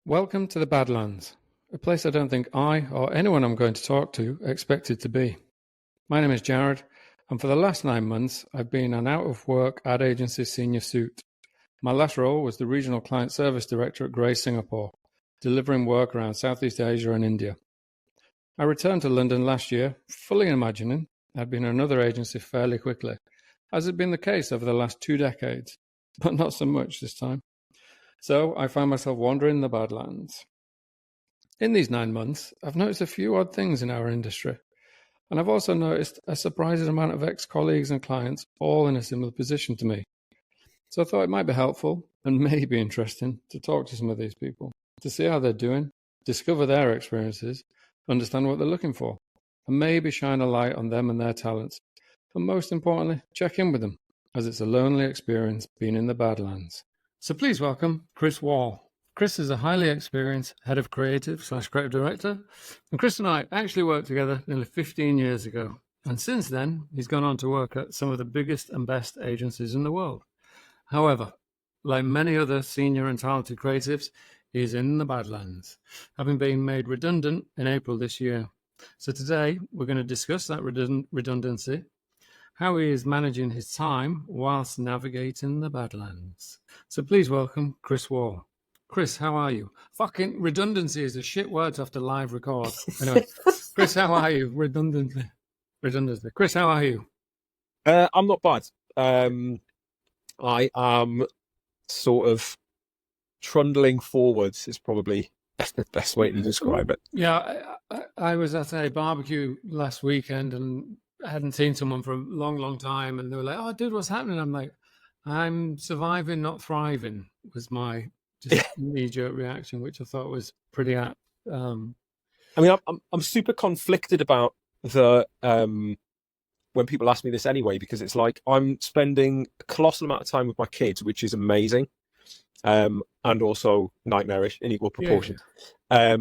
Welcome to the Badlands, a place I don't think I or anyone I'm going to talk to expected to be. My name is Jared, and for the last 9 months, I've been an out-of-work ad agency senior suit. My last role was the Regional Client Service Director at Grey Singapore, delivering work around Southeast Asia and India. I returned to London last year, fully imagining I'd been in another agency fairly quickly, as had been the case over the last 2 decades, but not so much this time. So I found myself wandering the Badlands. In these 9 months, I've noticed a few odd things in our industry, and I've also noticed a surprising amount of ex-colleagues and clients all in a similar position to me. So I thought it might be helpful and maybe interesting to talk to some of these people, to see how they're doing, discover their experiences, understand what they're looking for, and maybe shine a light on them and their talents. But most importantly, check in with them, as it's a lonely experience being in the Badlands. So please welcome Chris Wall. Chris is a highly experienced head of creative/creative director, and Chris and I actually worked together nearly 15 years ago. And since then, he's gone on to work at some of the biggest and best agencies in the world. However, like many other senior and talented creatives, he is in the Badlands, having been made redundant in April this year. So today, we're going to discuss that redundancy, how he is managing his time whilst navigating the Badlands. So please welcome Chris Wall. Chris, how are you? Fucking redundancy is a shit word to have to live record. Anyway, Chris, how are you? Redundancy. Chris, how are you? I'm not bad. I am sort of trundling forwards is probably the best way to describe it. Yeah, I was at a barbecue last weekend and I hadn't seen someone for a long, long time. And they were like, "Oh, dude, what's happening?" I'm like, "I'm surviving, not thriving," was my just knee-jerk reaction, which I thought was pretty apt. I mean, I'm super conflicted about the when people ask me this anyway, because it's like I'm spending a colossal amount of time with my kids, which is amazing, and also nightmarish in equal proportion. Yeah.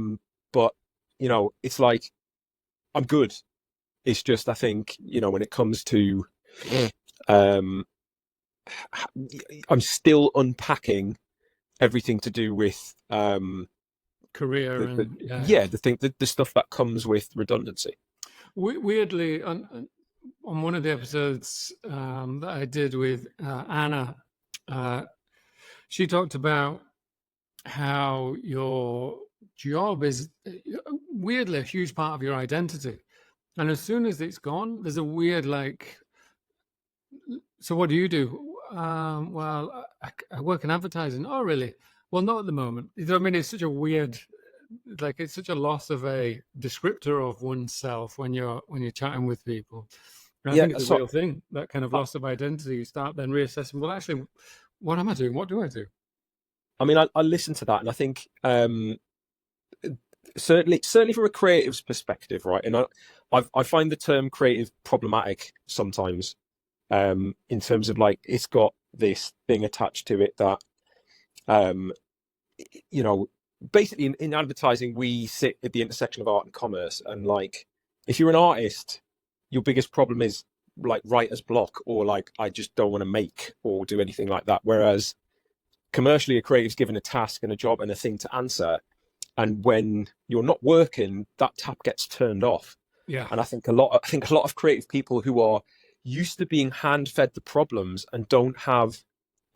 But it's like I'm good. It's just I think when it comes to I'm still unpacking everything to do with Career the stuff that comes with redundancy. Weirdly, on one of the episodes that I did with Anna, she talked about how your job is weirdly a huge part of your identity. And as soon as it's gone, there's a weird so what do you do? Well, I work in advertising. Oh, really? Well, not at the moment. You know what I mean? It's such a weird, it's such a loss of a descriptor of oneself when you're chatting with people. And I think it's a real thing, that kind of loss of identity. You start then reassessing, well, actually, what am I doing? What do I do? I mean, I listen to that and I think certainly from a creative's perspective, right? And I find the term creative problematic sometimes, in terms of like it's got this thing attached to it that basically in advertising we sit at the intersection of art and commerce, and like if you're an artist, your biggest problem is like writer's block, or like I just don't want to make or do anything like that. Whereas commercially, a creative's given a task and a job and a thing to answer, and when you're not working, that tap gets turned off. Yeah. And I think a lot of creative people who are used to being hand-fed the problems and don't have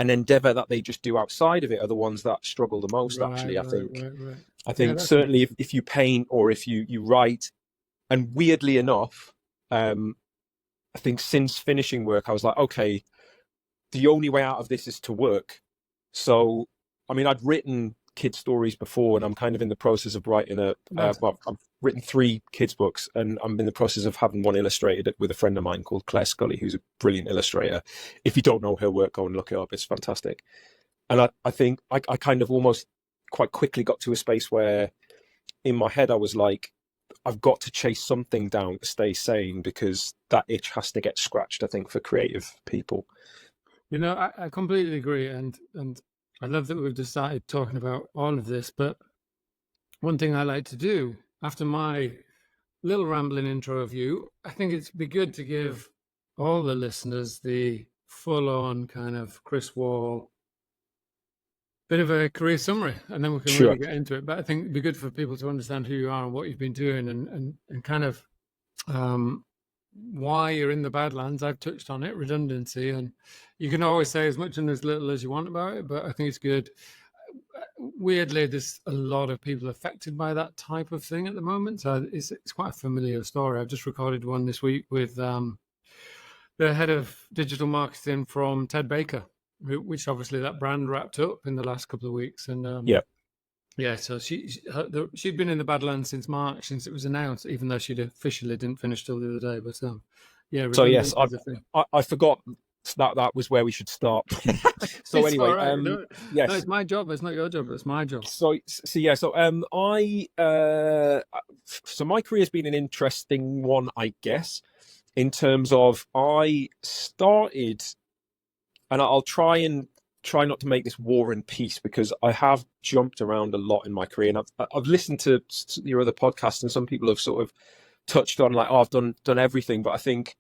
an endeavor that they just do outside of it are the ones that struggle the most. Actually, I think certainly if you paint or if you write, and weirdly enough, I think since finishing work, I was like, okay, the only way out of this is to work. So, I mean, I'd written kid stories before, and I'm kind of in the process of writing I've written 3 kids books, and I'm in the process of having one illustrated with a friend of mine called Claire Scully, who's a brilliant illustrator. If you don't know her work, go and look it up. It's fantastic. And I think I kind of almost quite quickly got to a space where in my head I was like, I've got to chase something down to stay sane, because that itch has to get scratched, I think, for creative people. I completely agree, and I love that we've decided talking about all of this. But one thing I like to do after my little rambling intro of you, I think it'd be good to give all the listeners the full-on kind of Chris Wall bit of a career summary, and then we can really Sure. get into it. But I think it'd be good for people to understand who you are and what you've been doing, and kind of why you're in the Badlands. I've touched on it, redundancy, and you can always say as much and as little as you want about it, but I think it's good. Weirdly, there's a lot of people affected by that type of thing at the moment, so it's quite a familiar story. I've just recorded one this week with the head of digital marketing from Ted Baker, which obviously that brand wrapped up in the last couple of weeks, and Yeah. yeah, so she'd been in the Badlands since March, since it was announced, even though she'd officially didn't finish till the other day. But yeah, So yes, redundancy is a thing. I forgot that was where we should start. So It's anyway, all right. No, yes. it's my job. It's not your job. It's my job. So yeah. So so my career has been an interesting one, I guess, in terms of I started, and I'll try not to make this war and peace, because I have jumped around a lot in my career, and I've listened to your other podcasts, and some people have sort of touched on like, oh, I've done everything, but I think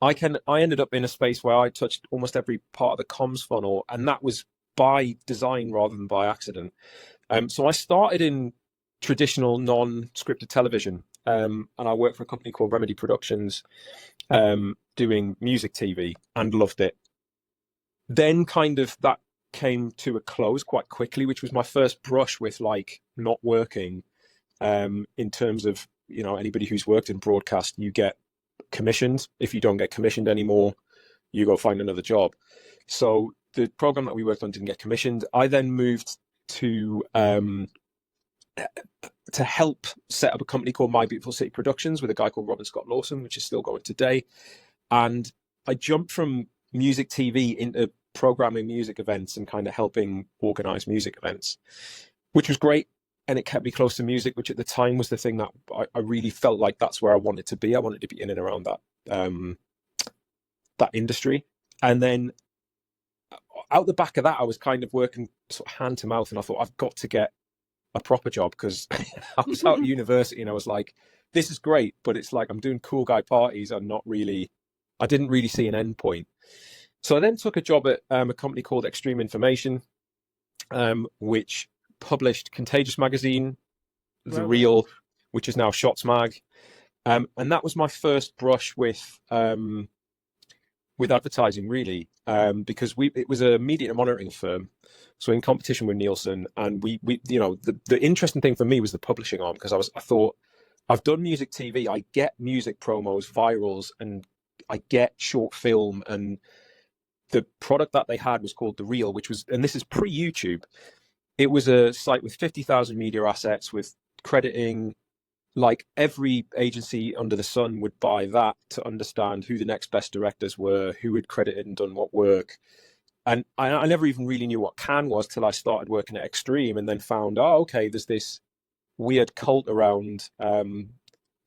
I ended up in a space where I touched almost every part of the comms funnel, and that was by design rather than by accident. So I started in traditional non-scripted television, and I worked for a company called Remedy Productions, doing music TV, and loved it. Then kind of that came to a close quite quickly, which was my first brush with like not working, in terms of, you know, anybody who's worked in broadcast, you get commissioned. If you don't get commissioned anymore, you go find another job. So the program that we worked on didn't get commissioned. I then moved to help set up a company called My Beautiful City Productions with a guy called Robin Scott Lawson, which is still going today. And I jumped from music TV into programming music events and kind of helping organize music events, which was great. And it kept me close to music, which at the time was the thing that I really felt like that's where I wanted to be. I wanted to be in and around that industry. And then out the back of that, I was kind of working sort of hand to mouth, and I thought, I've got to get a proper job, because I was out of university and I was like, this is great, but it's like I'm doing cool guy parties. I didn't really see an end point. So I then took a job at a company called Extreme Information, which published Contagious Magazine, The Real, which is now Shots Mag. And that was my first brush with advertising, really, because it was a media monitoring firm, so in competition with Nielsen. And we you know, the interesting thing for me was the publishing arm, because I thought, I've done music TV, I get music promos, virals, and I get short film, and the product that they had was called The Real, which was, and this is pre-YouTube, it was a site with 50,000 media assets with crediting. Like every agency under the sun would buy that to understand who the next best directors were, who had credited and done what work. And I never even really knew what Cannes was till I started working at Extreme, and then found, oh, okay, there's this weird cult around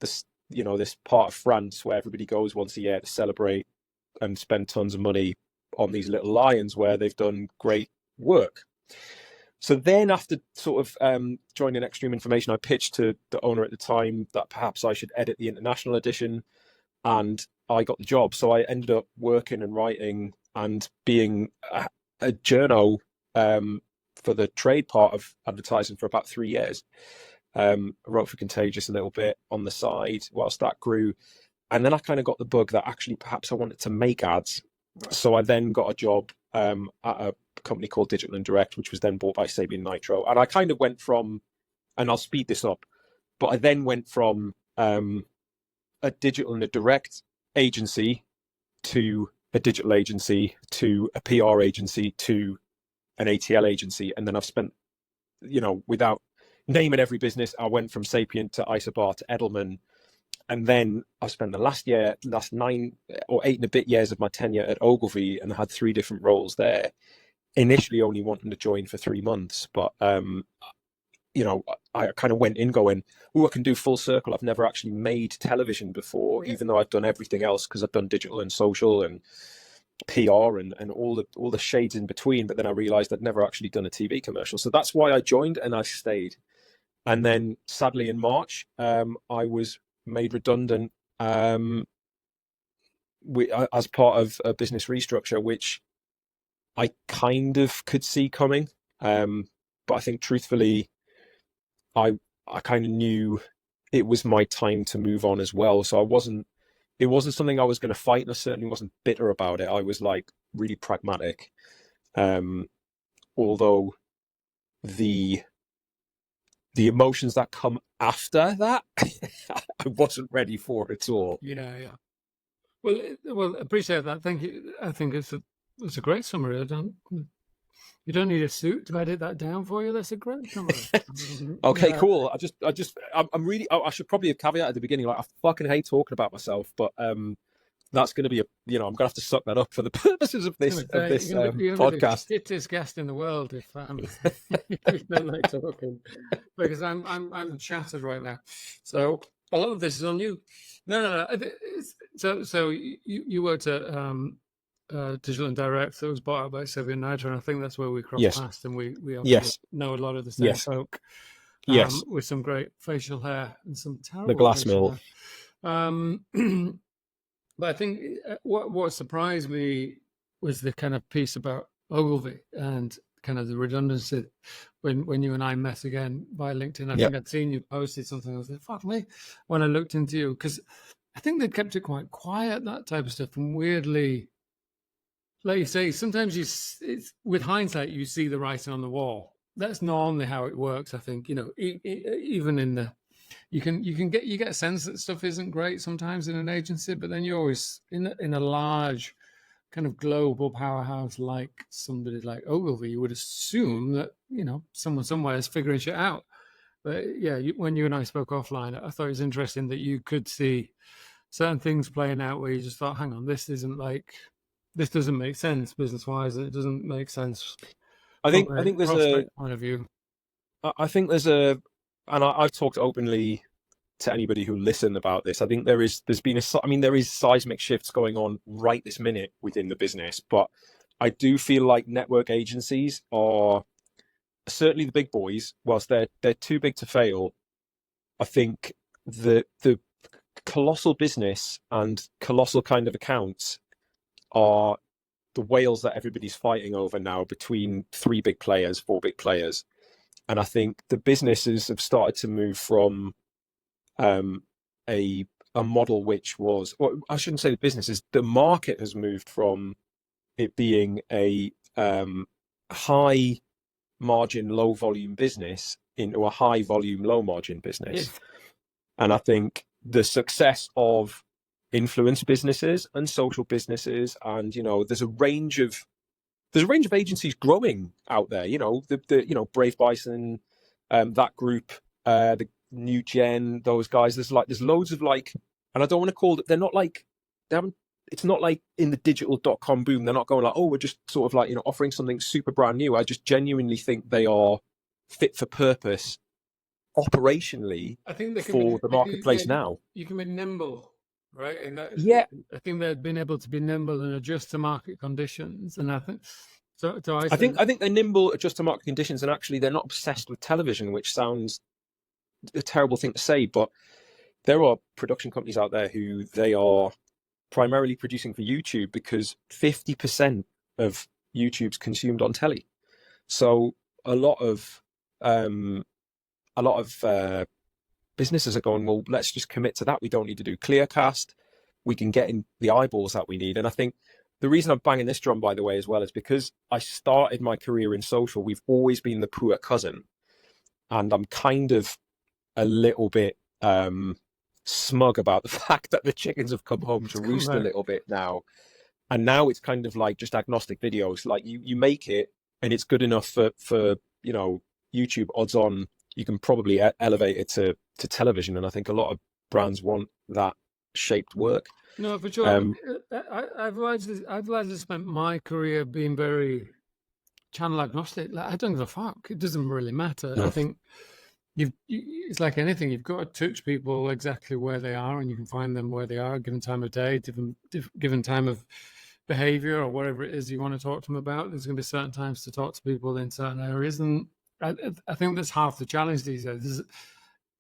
this, you know, this part of France where everybody goes once a year to celebrate and spend tons of money on these little lions where they've done great work. So then, after sort of joining Extreme Information, I pitched to the owner at the time that perhaps I should edit the international edition, and I got the job. So I ended up working and writing and being a journo for the trade part of advertising for about 3 years. I wrote for Contagious a little bit on the side whilst that grew. And then I kind of got the bug that actually perhaps I wanted to make ads. So I then got a job at a company called Digital and Direct, which was then bought by Sabian Nitro. And I kind of went from, and I'll speed this up, but I then went from a digital and a direct agency to a digital agency to a PR agency to an ATL agency. And then I've spent, you know, without naming every business, I went from Sapient to Isobar to Edelman. And then I spent the last 9 or 8 and a bit years of my tenure at Ogilvy, and I had 3 different roles there. Initially only wanting to join for 3 months, but you know, I kind of went in going, oh, I can do full circle. I've never actually made television before, even though I've done everything else, because I've done digital and social and PR and all the shades in between. But then I realized I'd never actually done a TV commercial. So that's why I joined, and I stayed. And then sadly in March, I was made redundant as part of a business restructure, which I kind of could see coming. But I think truthfully, I kind of knew it was my time to move on as well. So it wasn't something I was going to fight, and I certainly wasn't bitter about it. I was like really pragmatic. Although the emotions that come after that, I wasn't ready for at all. Yeah. Well, appreciate that. Thank you. I think it's a great summary. You don't need a suit to edit that down for you. That's a great summary. Okay, cool. I'm really. I should probably have caveat at the beginning. Like, I fucking hate talking about myself, but that's going to be I'm going to have to suck that up for the purposes of this you're podcast. The shittest guest in the world if you don't like talking, because I'm shattered right now. So a lot of this is on you. No. So you worked at Digital and Direct that was bought out by Sevier Niger, and I think that's where we crossed past, and we know a lot of the same folk. With some great facial hair and some terrible the glass mill. But I think what surprised me was the kind of piece about Ogilvy and kind of the redundancy. When you and I met again via LinkedIn, I think I'd seen you posted something. I was like, fuck me, when I looked into you, because I think they kept it quite quiet, that type of stuff. And weirdly, like you say, sometimes it's with hindsight, you see the writing on the wall. That's normally how it works. I think, even in the, you get a sense that stuff isn't great sometimes in an agency, but then you're always in a large kind of global powerhouse like somebody like Ogilvy, you would assume that someone somewhere is figuring shit out. But when you and I spoke offline, I thought it was interesting that you could see certain things playing out where you just thought, hang on, this doesn't make sense business wise. It doesn't make sense. I think there's a point of view. I think there's and I've talked openly to anybody who listen about this. I think there is seismic shifts going on right this minute within the business, but I do feel like network agencies are certainly the big boys. Whilst they're too big to fail, I think the colossal business and colossal kind of accounts are the whales that everybody's fighting over now between 4 big players. And I think the businesses have started to move from a model which was, or I shouldn't say the businesses, the market has moved from it being a high margin, low volume business into a high volume, low margin business. Yes. And I think the success of influence businesses and social businesses, and there's a range of agencies growing out there. The Brave Bison, that group, the New Gen, those guys. There's loads of and I don't want to call it. They're not it's not like in the digital.com boom. They're not going like, oh, we're just sort of offering something super brand new. I just genuinely think they are fit for purpose operationally, I think for the marketplace now. You can be nimble. Right. And I think they've been able to be nimble and adjust to market conditions. And I think I think they're nimble, adjust to market conditions, and actually they're not obsessed with television, which sounds a terrible thing to say, but there are production companies out there who they are primarily producing for YouTube because 50% of YouTube's consumed on telly. So a lot of businesses are going, well, let's just commit to that. We don't need to do Clearcast. We can get in the eyeballs that we need. And I think the reason I'm banging this drum, by the way, as well, is because I started my career in social. We've always been the poor cousin. And I'm kind of a little bit smug about the fact that the chickens have come home to roost a little bit now. And now it's kind of like just agnostic videos. Like you make it and it's good enough for YouTube, odds on you can probably elevate it to television. And I think a lot of brands want that shaped work. No, for sure. I've largely spent my career being very channel agnostic. Like, I don't give a fuck. It doesn't really matter. No. I think it's like anything. You've got to touch people exactly where they are, and you can find them where they are, given time of day, given time of behavior, or whatever it is you want to talk to them about. There's going to be certain times to talk to people in certain areas, and I think that's half the challenge these days.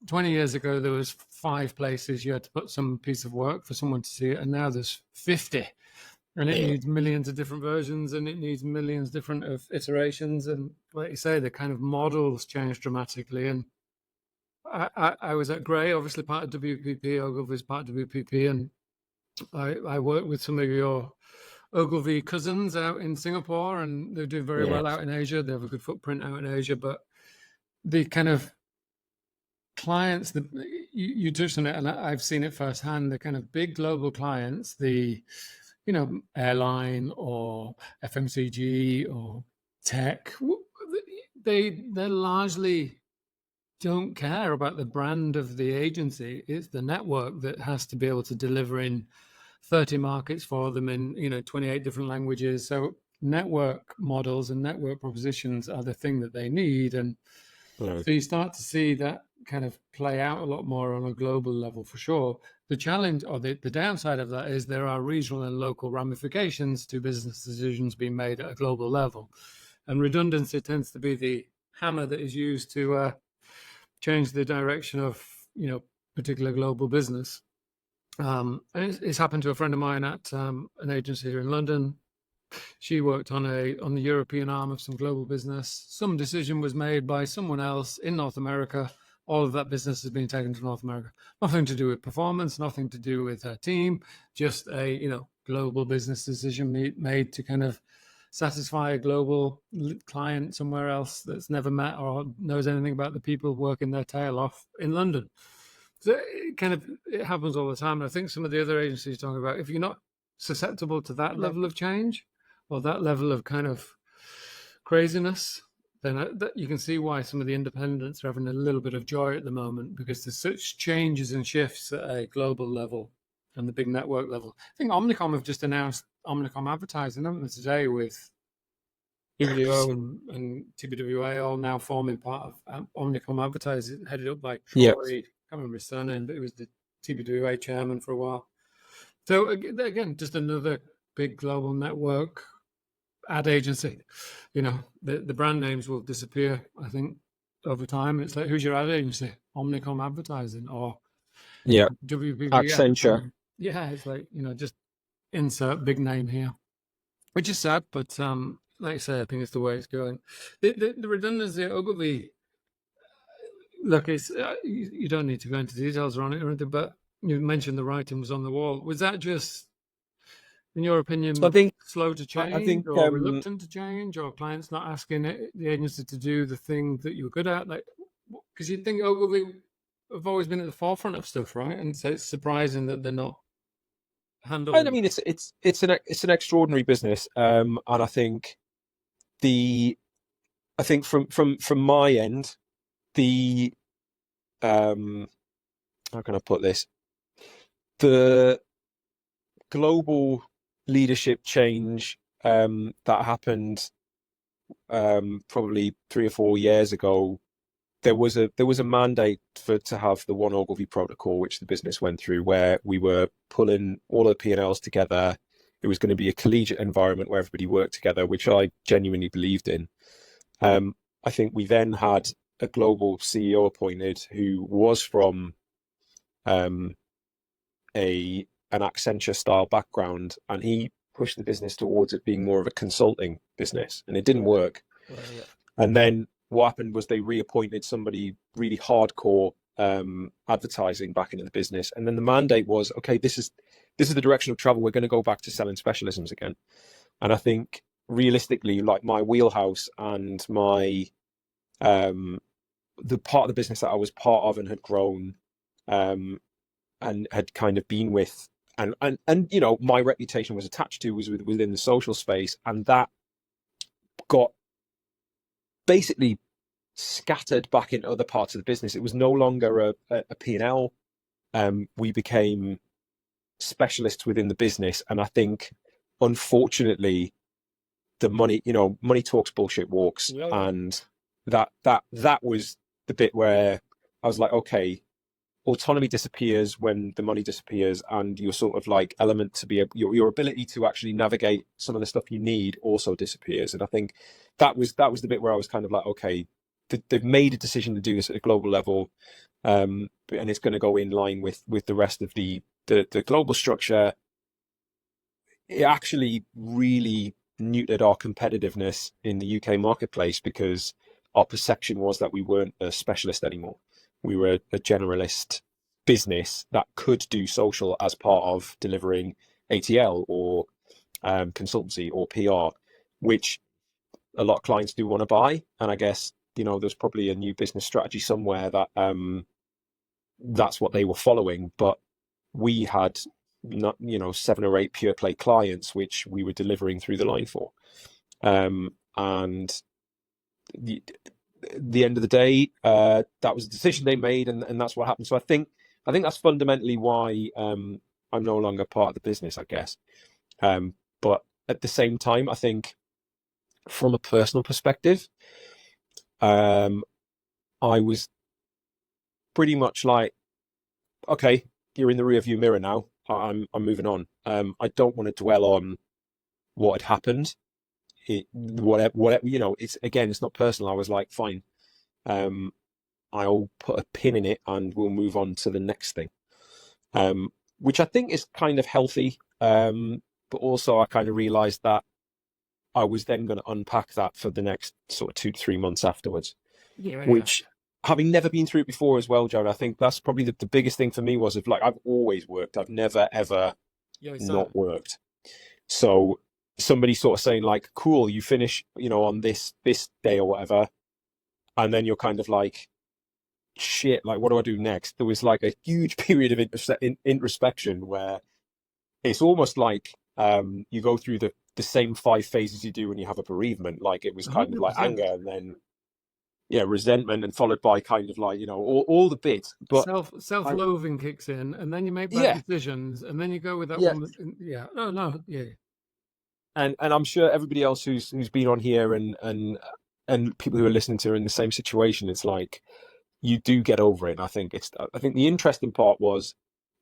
20 years ago, there was 5 places you had to put some piece of work for someone to see it, and now there's 50. And it needs millions of different versions, and it needs millions different of iterations. And like you say, the kind of models change dramatically. And I was at Grey, obviously part of WPP. Ogilvy is part of WPP, and I worked with some of your Ogilvy cousins out in Singapore, and they're doing very well out in Asia. They have a good footprint out in Asia, but the kind of clients that you touched on it, and I've seen it firsthand, the kind of big global clients, the airline or FMCG or tech, they largely don't care about the brand of the agency. It's the network that has to be able to deliver in 30 markets for them in 28 different languages. So network models and network propositions are the thing that they need. And so you start to see that kind of play out a lot more on a global level for sure. The challenge, or the downside of that, is there are regional and local ramifications to business decisions being made at a global level. And redundancy tends to be the hammer that is used to change the direction of particular global business. And it's happened to a friend of mine at an agency here in London. She worked on the European arm of some global business. Some decision was made by someone else in North America. All of that business has been taken to North America. Nothing to do with performance, nothing to do with her team, just a global business decision made to kind of satisfy a global client somewhere else that's never met or knows anything about the people working their tail off in London. So it happens all the time. And I think some of the other agencies talking about, if you're not susceptible to that level of change or that level of kind of craziness, then you can see why some of the independents are having a little bit of joy at the moment, because there's such changes and shifts at a global level and the big network level. I think Omnicom have just announced Omnicom advertising, haven't they, today, with UBO and TBWA all now forming part of Omnicom advertising, headed up by Troy. I can't remember his surname, but it was the TBWA chairman for a while. So again, just another big global network ad agency. The brand names will disappear, I think, over time. It's like, who's your ad agency? Omnicom Advertising or WPP Accenture. Yeah, it's like, just insert big name here, which is sad, but like I say, I think it's the way it's going. The redundancy at Ogilvy, look, it's you don't need to go into details on it or anything, but you mentioned the writing was on the wall. Was that just, in your opinion, slow to change, or reluctant to change, or clients not asking the agency to do the thing that you were good at? Like, because you'd think Ogilvy have always been at the forefront of stuff, right? And so it's surprising that they're not handling. I mean, it's an extraordinary business, and I think from my end, how can I put this? The global leadership change that happened probably 3 or 4 years ago, there was a mandate to have the One Ogilvy protocol, which the business went through, where we were pulling all the P&Ls together. It was going to be a collegiate environment where everybody worked together, which I genuinely believed in. I think we then had a global CEO appointed who was from an Accenture style background, and he pushed the business towards it being more of a consulting business, and it didn't work. And then what happened was they reappointed somebody really hardcore advertising back into the business, and then the mandate was, okay, this is the direction of travel. We're going to go back to selling specialisms again. And I think realistically, like, my wheelhouse and my the part of the business that I was part of and had grown and had kind of been with, and my reputation was attached to, was within the social space, and that got basically scattered back into other parts of the business. It was no longer a P&L. We became specialists within the business, and I think, unfortunately, the money talks, bullshit walks. And that was the bit where I was like, okay, autonomy disappears when the money disappears, and your sort of like element to be your ability to actually navigate some of the stuff you need also disappears. And I think that was the bit where I was kind of like, okay, they've made a decision to do this at a global level, and it's going to go in line with the rest of the global structure. it actually really neutered our competitiveness in the UK marketplace, because our perception was that we weren't a specialist anymore. We were a generalist business that could do social as part of delivering ATL or consultancy or PR, which a lot of clients do want to buy. And I guess, there's probably a new business strategy somewhere that that's what they were following. But we had not, 7 or 8 pure play clients, which we were delivering through the line for. And the end of the day, that was a decision they made, and that's what happened. So I think that's fundamentally why I'm no longer part of the business, I guess. But at the same time, I think from a personal perspective, I was pretty much like, okay, you're in the rearview mirror now. I'm moving on. I don't want to dwell on what had happened. Whatever, it's not personal. I was like, fine. I'll put a pin in it and we'll move on to the next thing. Which I think is kind of healthy. But also I kind of realized that I was then going to unpack that for the next sort of 2 to 3 months afterwards. Yeah, which, having never been through it before as well, Jared, I think that's probably the biggest thing for me was I've always worked. I've never, ever not worked. So somebody sort of saying like, cool, you finish, on this day or whatever. And then you're kind of like, shit, like, what do I do next? There was like a huge period of introspection where it's almost like you go through the same 5 phases you do when you have a bereavement. Like it was kind 100%. Of like anger, and then resentment, and followed by kind of like, all the bits. But self-loathing kicks in, and then you make bad decisions, and then you go with that one. Yeah. No. Yeah. And I'm sure everybody else who's been on here and people who are listening to are in the same situation. It's like you do get over it. And I think the interesting part was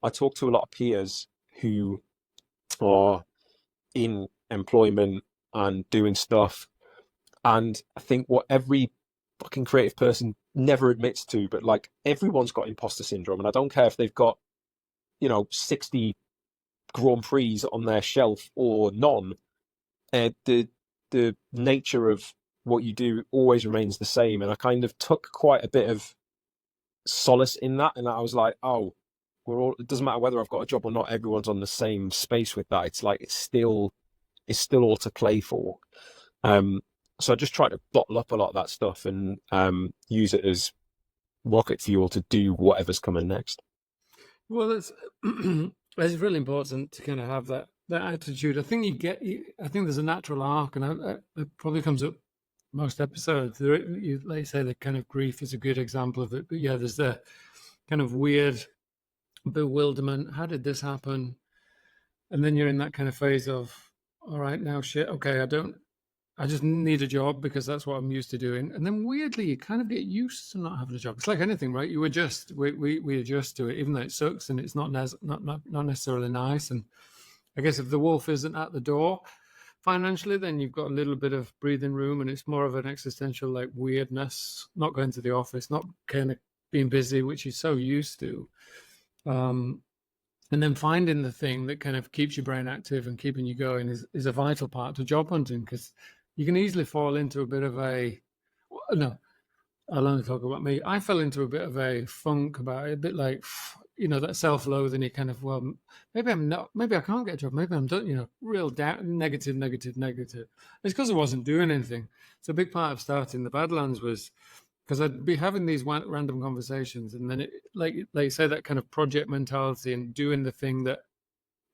I talked to a lot of peers who are in employment and doing stuff, and I think what every fucking creative person never admits to, but like everyone's got imposter syndrome, and I don't care if they've got 60 Grand Prix on their shelf or none. The nature of what you do always remains the same, and I kind of took quite a bit of solace in that, and I was like, oh, it doesn't matter whether I've got a job or not, everyone's on the same space with that. It's like it's still all to play for. So I just try to bottle up a lot of that stuff and use it as rocket fuel to do whatever's coming next. Well, it's really important to kind of have that attitude. I think I think there's a natural arc, and it probably comes up most episodes. Like you say, the kind of grief is a good example of it. But yeah, there's the kind of weird bewilderment. How did this happen? And then you're in that kind of phase of, all right, now shit. Okay, I just need a job because that's what I'm used to doing. And then weirdly, you kind of get used to not having a job. It's like anything, right? You adjust. We adjust to it, even though it sucks and it's not necessarily nice. And I guess if the wolf isn't at the door financially, then you've got a little bit of breathing room, and it's more of an existential like weirdness, not going to the office, not kind of being busy, which you're so used to. And then finding the thing that kind of keeps your brain active and keeping you going is a vital part to job hunting, because you can easily fall into a bit of no, I'll only talk about me. I fell into a bit of a funk about it, a bit like, that self-loathing. You kind of, well, maybe I can't get a job. Maybe I'm done, real doubt, negative. It's because I wasn't doing anything. So a big part of starting the Badlands was because I'd be having these random conversations, and then it, like you say, that kind of project mentality and doing the thing that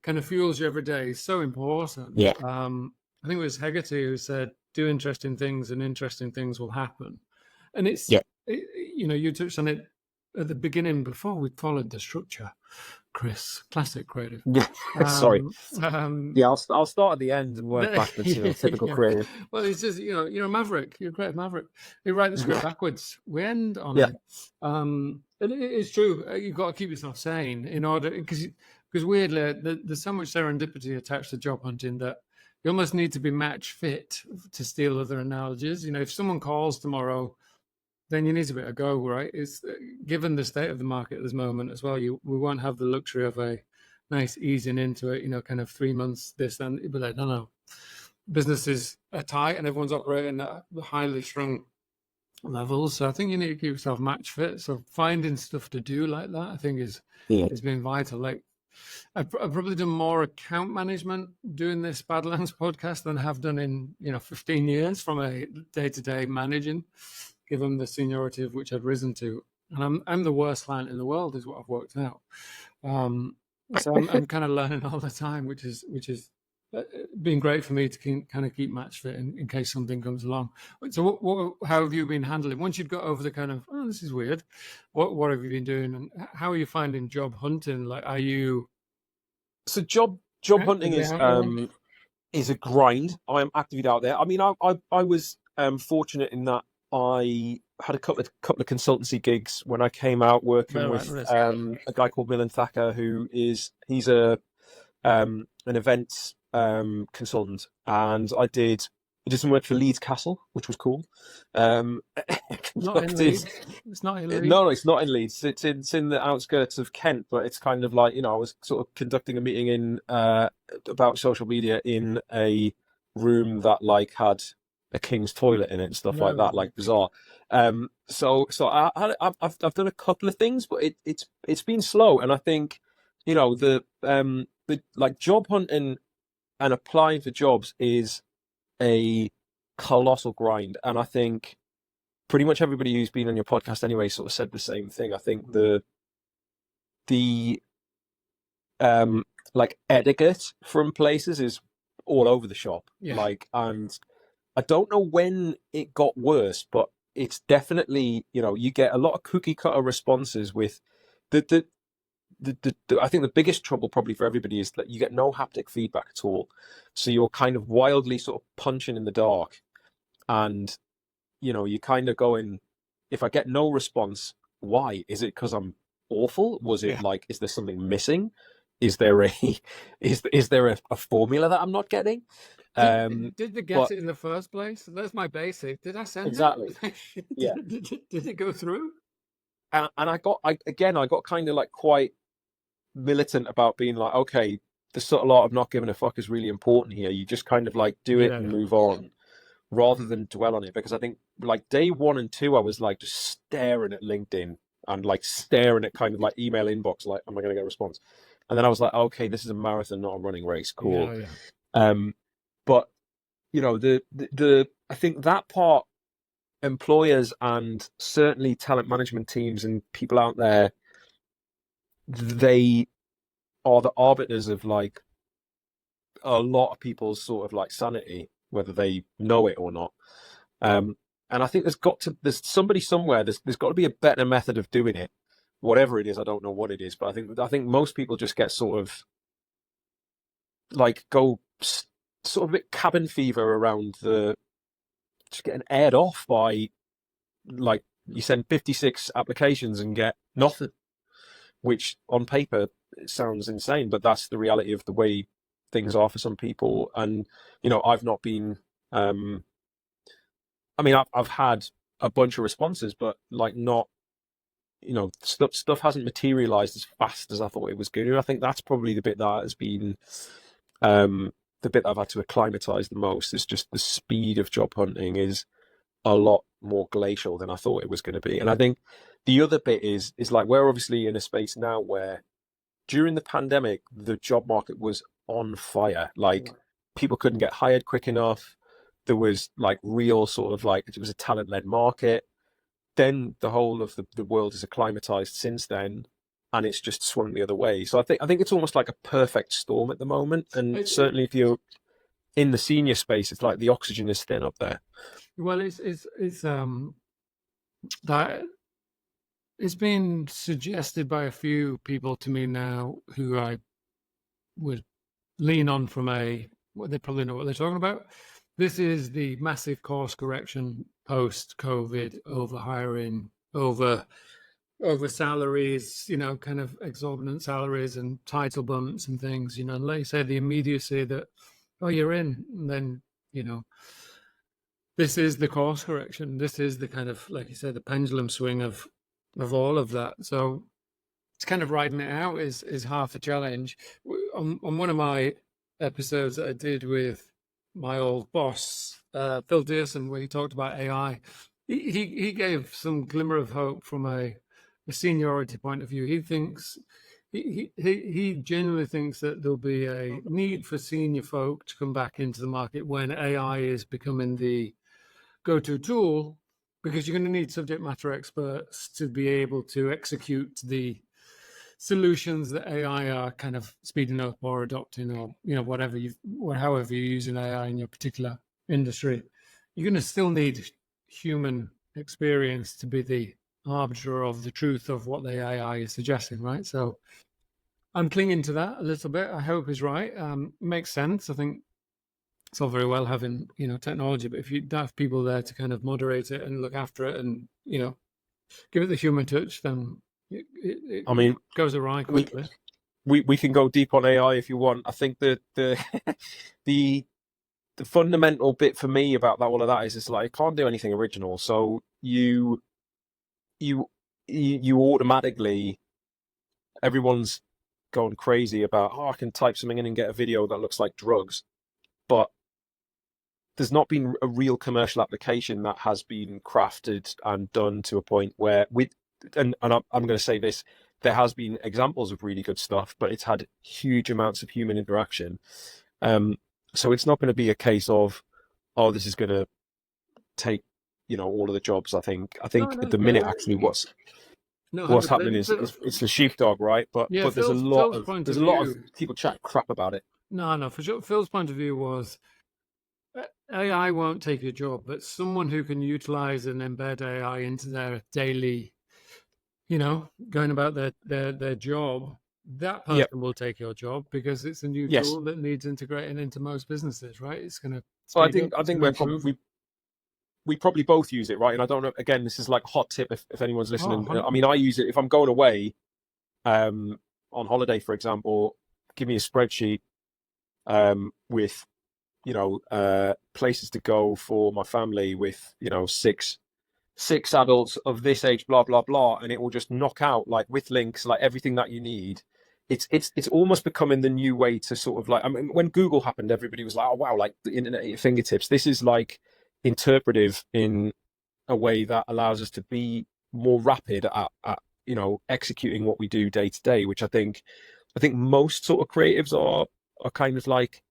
kind of fuels you every day is so important. Yeah. I think it was Hegarty who said, "Do interesting things, and interesting things will happen." And it's, you touched on it at the beginning before we followed the structure, Chris. Classic creative. Yeah. Sorry. I'll start at the end and work backwards. Typical creative. Well, it's just you're a maverick. You're a creative maverick. You write the script backwards. We end on it. And it's true. You've got to keep yourself sane in order, because weirdly there's so much serendipity attached to job hunting that you almost need to be match fit, to steal other analogies. If someone calls tomorrow, then you need to be able to go, right? It's given the state of the market at this moment as well. We won't have the luxury of a nice easing into it, kind of 3 months, this, and it'd be like, no. Businesses are tight and everyone's operating at highly strung levels. So I think you need to keep yourself match fit. So finding stuff to do like that, I think has been vital. Like I've probably done more account management doing this Badlands podcast than I have done in 15 years from a day-to-day managing, given the seniority of which I've risen to. And I'm the worst client in the world, is what I've worked out. So I'm kind of learning all the time, which is been great for me to kind of keep match fit in case something comes along. So how have you been handling once you've got over the kind of, oh, this is weird? What have you been doing, and how are you finding job hunting? Like, are you? So job hunting is a grind. I am actively out there. I mean, I was fortunate in that I had a couple of consultancy gigs when I came out working with a guy called Milan Thacker, he's a an events consultant, and I did some work for Leeds Castle, which was cool. Not in Leeds. It's not in Leeds. No, it's not in Leeds. It's in the outskirts of Kent, but it's kind of like, I was sort of conducting a meeting in about social media in a room that like had a king's toilet in it and stuff like that, like bizarre. So I've done a couple of things, but it's been slow, and I think the like job hunting and applying for jobs is a colossal grind, and I think pretty much everybody who's been on your podcast anyway sort of said the same thing. I think the like etiquette from places is all over the shop. And I don't know when it got worse, but it's definitely, you get a lot of cookie cutter responses with the I think the biggest trouble probably for everybody is that you get no haptic feedback at all. So you're kind of wildly sort of punching in the dark, and you're kind of going, if I get no response, why? Is it because I'm awful? Was it like, is there something missing? Is there a a formula that I'm not getting? Did they get it in the first place? That's my basic. Did I send exactly? It? Yeah. Did it go through? And I got kind of like quite militant about being like, okay, the subtle art of not giving a fuck is really important here. You just kind of like do it and move on, rather than dwell on it. Because I think like day 1 and 2, I was like just staring at LinkedIn and like staring at kind of like email inbox, like, am I going to get a response? And then I was like, okay, this is a marathon, not a running race. Cool. But the I think that part, employers and certainly talent management teams and people out there, they are the arbiters of like a lot of people's sort of like sanity, whether they know it or not. And I think there's somebody somewhere, there's got to be a better method of doing it, whatever it is. I don't know what it is, but I think most people just get sort of like go sort of a bit cabin fever around just getting aired off by, like, you send 56 applications and get nothing, which on paper sounds insane, but that's the reality of the way things are for some people. And I've not been I mean, I've had a bunch of responses, but like not, stuff hasn't materialized as fast as I thought it was going to. I think that's probably the bit that has been the bit I've had to acclimatize the most. Is just the speed of job hunting is a lot more glacial than I thought it was going to be. And I think the other bit is like, we're obviously in a space now where during the pandemic, the job market was on fire. Like, people couldn't get hired quick enough. There was like real sort of like, it was a talent-led market. Then the whole of the world is acclimatized since then, and it's just swung the other way. So I think it's almost like a perfect storm at the moment. And certainly if you're in the senior space, it's like the oxygen is thin up there. Well, it's that it's been suggested by a few people to me now who I would lean on from they probably know what they're talking about. This is the massive course correction post-COVID, over hiring, over salaries, kind of exorbitant salaries and title bumps and things, and like you say, the immediacy that, oh, you're in, and then, this is the course correction. This is the kind of, like you said, the pendulum swing of all of that. So it's kind of riding it out is half a challenge. On one of my episodes that I did with my old boss, Phil Dearson, where he talked about AI, he gave some glimmer of hope from a seniority point of view. He thinks he genuinely thinks that there'll be a need for senior folk to come back into the market when AI is becoming the go-to tool, because you're going to need subject matter experts to be able to execute the solutions that AI are kind of speeding up or adopting, or however you're using AI in your particular industry. You're going to still need human experience to be the arbiter of the truth of what the AI is suggesting, right? So I'm clinging to that a little bit. I hope is right. Makes sense. I think it's all very well having technology, but if you have people there to kind of moderate it and look after it and give it the human touch, then it goes awry quickly. We can go deep on AI if you want. I think that the fundamental bit for me about all of that is it's like it can't do anything original. So you automatically, everyone's going crazy about, I can type something in and get a video that looks like drugs, but there's not been a real commercial application that has been crafted and done to a point where I'm going to say this, there has been examples of really good stuff, but it's had huge amounts of human interaction. So it's not going to be a case of, this is going to take, all of the jobs. I think at the minute, actually, what's happening is it's the sheepdog, right? But there's a lot of people chat crap about it. No, for sure. Phil's point of view was AI won't take your job, but someone who can utilize and embed AI into their daily, going about their job, that person will take your job, because it's a new tool that needs integrating into most businesses, right? It's going to. So I think we probably both use it, right? And I don't know. Again, this is like a hot tip if anyone's listening. I mean, I use it if I'm going away, on holiday, for example. Give me a spreadsheet with places to go for my family with six adults of this age, blah blah blah, and it will just knock out, like, with links, like everything that you need. It's almost becoming the new way to sort of, like, I mean, when Google happened, everybody was like, oh wow, like the internet at your fingertips. This is like interpretive in a way that allows us to be more rapid at executing what we do day to day, which I think most sort of creatives are kind of like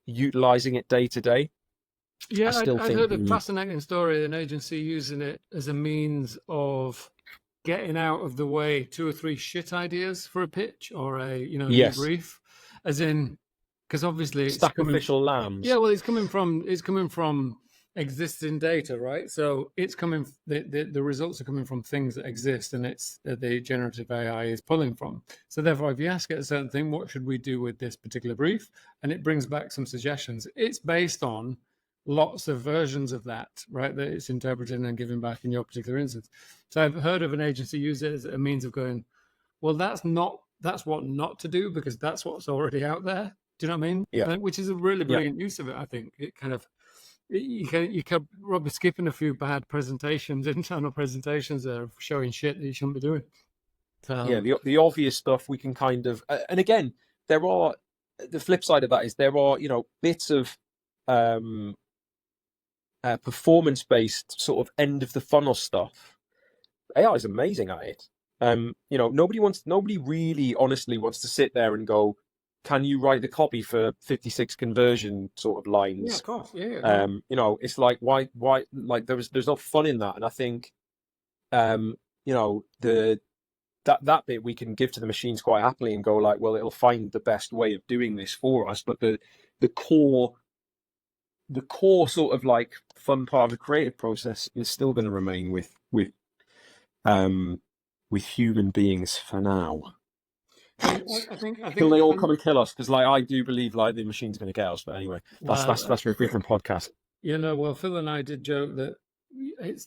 utilizing it day to day. Yeah, I heard a fascinating story, an agency using it as a means of getting out of the way 2 or 3 shit ideas for a pitch or a brief, as in, because obviously sacrificial lambs. Yeah, well, it's coming from existing data, right? So it's coming, the results are coming from things that exist, and it's the generative AI is pulling from. So therefore, if you ask it a certain thing, what should we do with this particular brief, and it brings back some suggestions. It's based on lots of versions of that, right, that it's interpreting and giving back in your particular instance. So I've heard of an agency use it as a means of going, well, that's what not to do, because that's what's already out there. Do you know what I mean? Yeah. Which is a really brilliant use of it, I think. It kind of, you can probably skipping a few bad presentations, internal presentations that are showing shit that you shouldn't be doing. So, yeah, the obvious stuff we can kind of, and again, there are, the flip side of that is there are bits of performance-based sort of end of the funnel stuff. AI is amazing at it. Nobody really honestly wants to sit there and go, can you write the copy for 56 conversion sort of lines? Yeah, of course. Yeah. It's like, why, like there's no fun in that. And I think, that bit we can give to the machines quite happily and go like, well, it'll find the best way of doing this for us. But the core sort of like fun part of the creative process is still going to remain with human beings for now. I think Till they all come and kill us, because like I do believe like the machine's going to get us. But anyway, that's for a different podcast. Well, Phil and I did joke that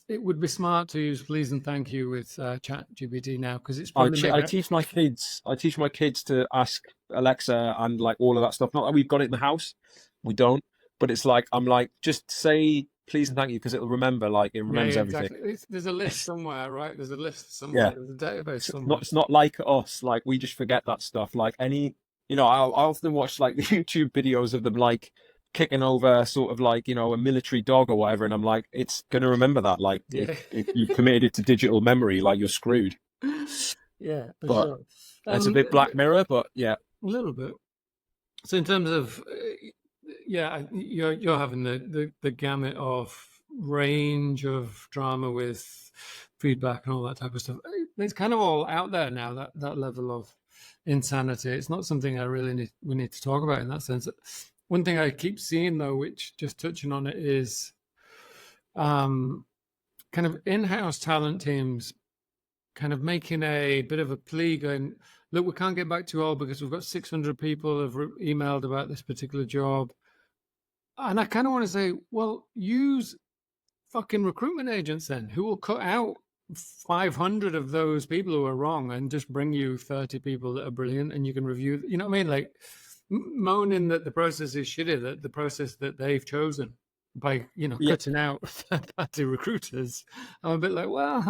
it would be smart to use please and thank you with ChatGPT now, because it's probably I teach my kids to ask Alexa and like all of that stuff. Not that we've got it in the house, we don't. But it's like, I'm like, just say please and thank you, because it'll remember, like it remembers everything. Exactly. There's a list somewhere, right? There's a list somewhere. Yeah. There's a database It's somewhere. not like us. Like we just forget that stuff. Like any, I often watch like the YouTube videos of them like kicking over sort of like, a military dog or whatever. And I'm like, it's going to remember that. Like Yeah. if you've committed it to digital memory, like you're screwed. Yeah, for But sure. it's a bit Black Mirror, but yeah. A little bit. So in terms of, you're having the gamut of range of drama with feedback and all that type of stuff. It's kind of all out there now, that level of insanity. It's not something we need to talk about in that sense. One thing I keep seeing though, which just touching on it, is kind of in-house talent teams kind of making a bit of a plea going, look, we can't get back to you all because we've got 600 people have emailed about this particular job. And I kind of want to say, well, use fucking recruitment agents then, who will cut out 500 of those people who are wrong and just bring you 30 people that are brilliant, and you can review, you know what I mean? Like moaning that the process is shitty, that the process that they've chosen by, cutting out third-party recruiters. I'm a bit like, well,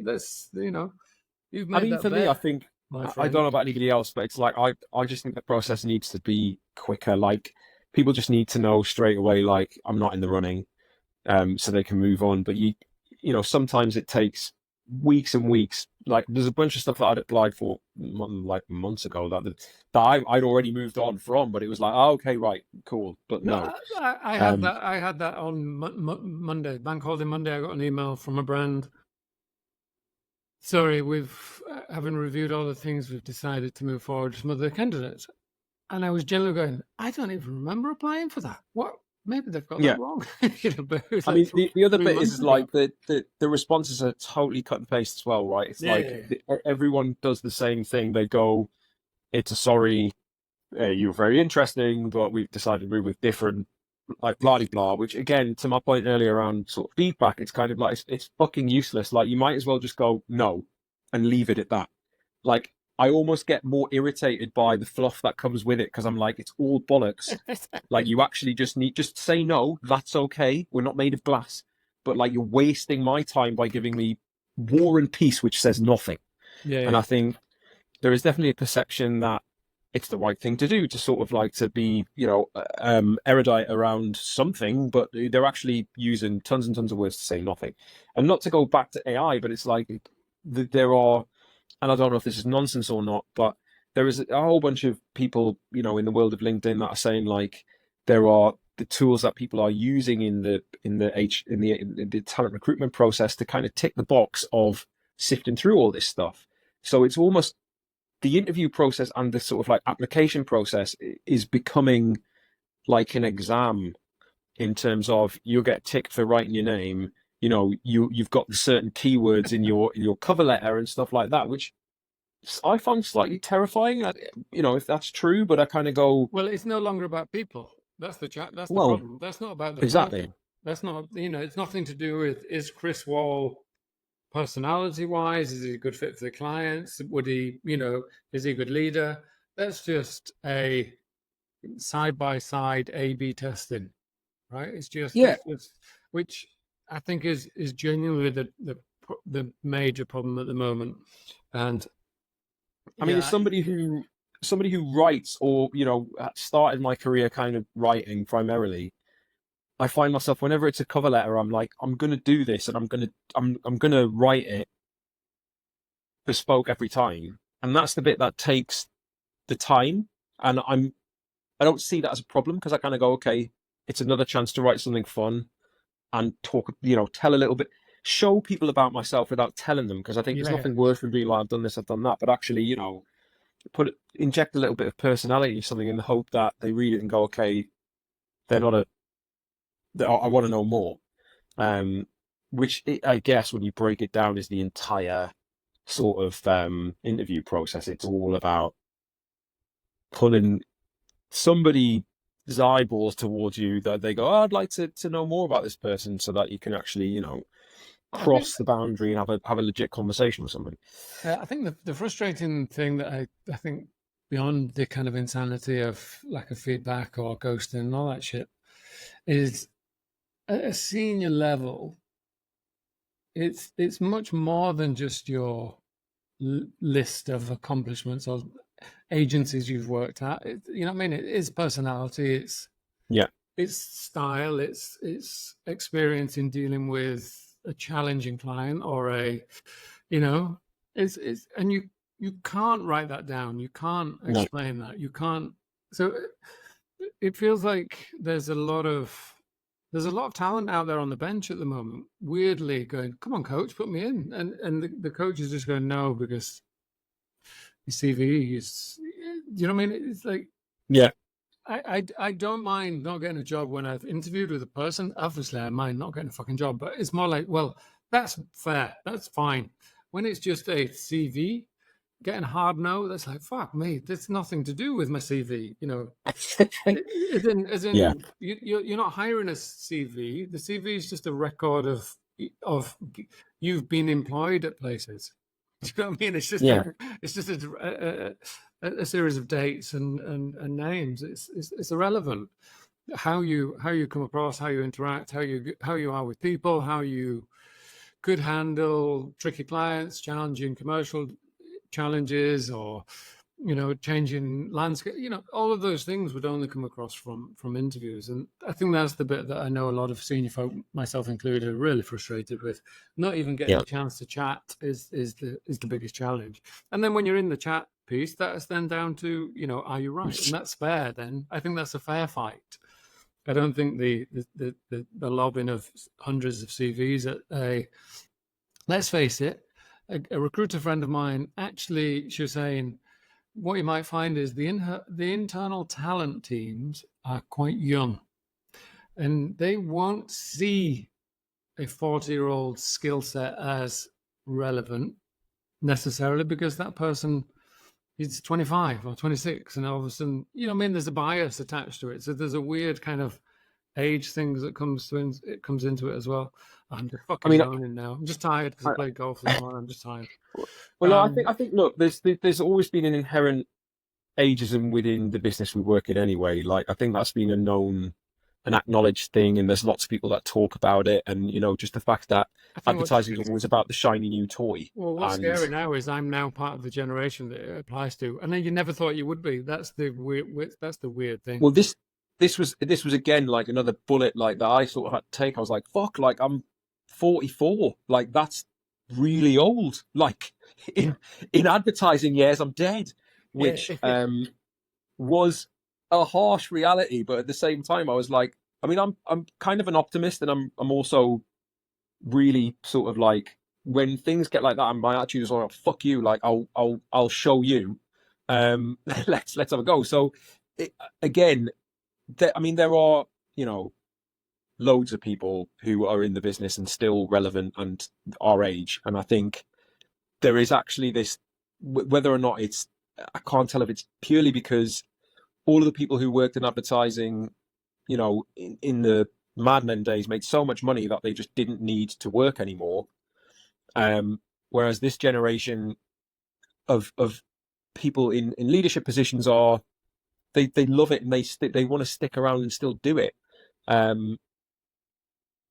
that's, you've made that For me, I think, I don't know about anybody else, but it's like, I just think the process needs to be quicker. Like people just need to know straight away, like I'm not in the running, so they can move on. But sometimes it takes weeks and weeks. Like there's a bunch of stuff that I'd applied for like months ago that I'd already moved on from, but it was like, oh, okay, right, cool. But no, I had that. I had that on Monday, Bank Holiday Monday. I got an email from a brand. Sorry, having reviewed all the things, we've decided to move forward with some other candidates. And I was generally going, I don't even remember applying for that. What? Maybe they've got that wrong. But I mean, the other bit is like the responses are totally cut and paste as well, right? It's everyone does the same thing. They go, "It's a sorry, you're very interesting, but we've decided to move with different, like blah blah blah." Which again, to my point earlier around sort of feedback, it's kind of like it's fucking useless. Like you might as well just go no, and leave it at that. Like I almost get more irritated by the fluff that comes with it because I'm like, it's all bollocks. Like you actually just say no. That's okay. We're not made of glass. But like you're wasting my time by giving me War and Peace, which says nothing. And I think there is definitely a perception that it's the right thing to do to sort of like to be, erudite around something, but they're actually using tons and tons of words to say nothing. And not to go back to AI, but it's like there are. And I don't know if this is nonsense or not, but there is a whole bunch of people, in the world of LinkedIn that are saying like there are the tools that people are using in the talent recruitment process to kind of tick the box of sifting through all this stuff. So it's almost the interview process and the sort of like application process is becoming like an exam in terms of you'll get ticked for writing your name. You've got certain keywords in your cover letter and stuff like that, which I find slightly terrifying. If that's true, but I kind of go, well, it's no longer about people. That's the That's the problem. That's not about the exactly. Person. That's not. It's nothing to do with is Chris Wall personality-wise, is he a good fit for the clients? Would he, is he a good leader? That's just a side-by-side A/B testing, right? It's just which I think is genuinely the major problem at the moment. And I mean, as somebody who writes or started my career kind of writing primarily, I find myself whenever it's a cover letter, I'm like, I'm gonna do this and I'm gonna write it bespoke every time, and that's the bit that takes the time. And I don't see that as a problem because I kind of go, okay, it's another chance to write something fun and talk, tell a little bit, show people about myself without telling them, because I think there's nothing worse than being like, I've done this, I've done that, but actually, inject a little bit of personality or something in the hope that they read it and go, okay, I want to know more. Which I guess when you break it down is the entire sort of interview process. It's all about pulling somebody's eyeballs towards you that they go, oh, I'd like to know more about this person, so that you can actually, cross the boundary and have a legit conversation with somebody. I think the frustrating thing that I think beyond the kind of insanity of lack of feedback or ghosting and all that shit is at a senior level, it's much more than just your list of accomplishments or agencies you've worked at. You know what I mean? It is personality. Yeah. It's style. It's experience in dealing with a challenging client or you know, and you can't write that down. You can't No. explain that. You can't. So it feels like there's a lot of talent out there on the bench at the moment. Weirdly, going, come on, coach, put me in, and the coach is just going no because your CV is. You know what I mean? It's like Yeah. I don't mind not getting a job when I've interviewed with a person. Obviously, I mind not getting a fucking job, but it's more like, well, that's fair, that's fine. When it's just a CV, getting a hard no, that's like, fuck me, there's nothing to do with my CV. You know, as in Yeah. you're not hiring a CV. The CV is just a record of you've been employed at places. Do you know what I mean? It's just Yeah. a series of dates and names. It's irrelevant how you come across, how you interact, how you are with people, how you could handle tricky clients, challenging commercial challenges, or changing landscape. All of those things would only come across from interviews, and I think that's the bit that I know a lot of senior folk, myself included, are really frustrated with. Not even getting Yeah. a chance to chat is the biggest challenge. And then when you're in the chat piece, that's then down to are you right? And that's fair. Then I think that's a fair fight. I don't think the lobbing of hundreds of CVs at a, let's face it, a recruiter friend of mine, actually, she was saying, what you might find is the internal talent teams are quite young, and they won't see a 40-year-old skill set as relevant necessarily because that person is 25 or 26, and all of a sudden, there's a bias attached to it. So there's a weird kind of age things that comes into it as well. I'm just fucking moaning now. I'm just tired because I played golf this morning. I'm just tired. Well, I think look, there's always been an inherent ageism within the business we work in anyway. Like, I think that's been a known, an acknowledged thing, and there's lots of people that talk about it. And just the fact that advertising is always about the shiny new toy. Well, what's scary now is I'm now part of the generation that it applies to, and then you never thought you would be. That's the weird thing. Well, this was again like another bullet like that I sort of had to take. I was like, fuck, like I'm 44, like that's really old. Like in advertising years, I'm dead, which was a harsh reality. But at the same time, I was like, I mean, I'm kind of an optimist, and I'm also really sort of like, when things get like that, my attitude is like, oh, fuck you, like I'll show you. Let's have a go. So again, I mean, there are loads of people who are in the business and still relevant and our age, and I think there is actually this, whether or not it's, I can't tell if it's purely because all of the people who worked in advertising, in the Mad Men days, made so much money that they just didn't need to work anymore. Whereas this generation of people in leadership positions they love it, and they want to stick around and still do it.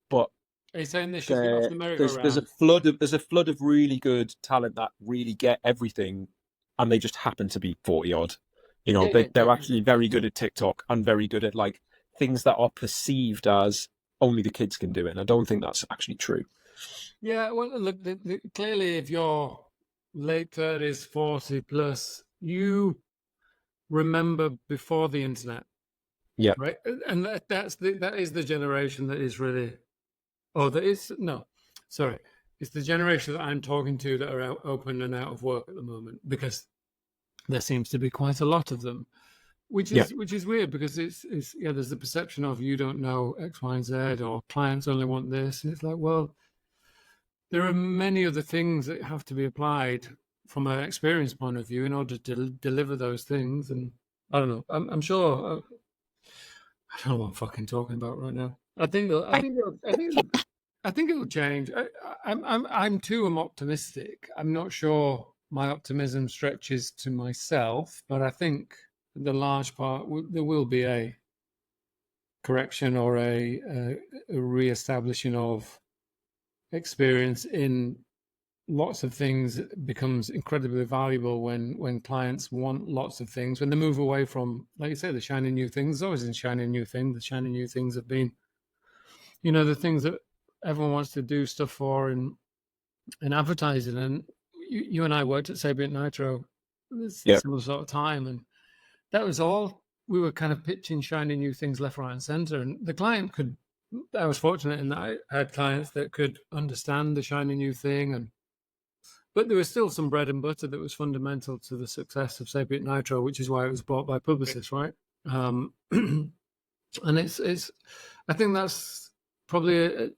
But are you saying this just off the merry-go-round? There's a flood of really good talent that really get everything, and they just happen to be 40 odd. They're actually very good at TikTok and very good at like things that are perceived as only the kids can do it. And I don't think that's actually true. Yeah, well, look, clearly, if you're late 30s, 40 plus, you remember before the internet. Yeah. Right. And that is the generation that is really, it's the generation that I'm talking to that are open and out of work at the moment, because there seems to be quite a lot of them, which is weird, because it's there's the perception of you don't know X, Y, and Z, or clients only want this. And it's like, well, there are many other things that have to be applied from an experience point of view in order to deliver those things. And I don't know. I'm sure. I don't know what I'm fucking talking about right now. I think it'll change. I'm too optimistic. I'm not sure my optimism stretches to myself, but I think the large part there will be a correction or a re-establishing of experience in lots of things becomes incredibly valuable when clients want lots of things. When they move away from, like you say, the shiny new things, there's always a shiny new thing. The shiny new things have been, the things that everyone wants to do stuff for in advertising. And you and I worked at Sapient Nitro this similar sort of time, and that was all. We were kind of pitching shiny new things left, right, and center, and the client could. I was fortunate in that I had clients that could understand the shiny new thing, but there was still some bread and butter that was fundamental to the success of Sapient Nitro, which is why it was bought by Publicis, right? And it's. I think that's probably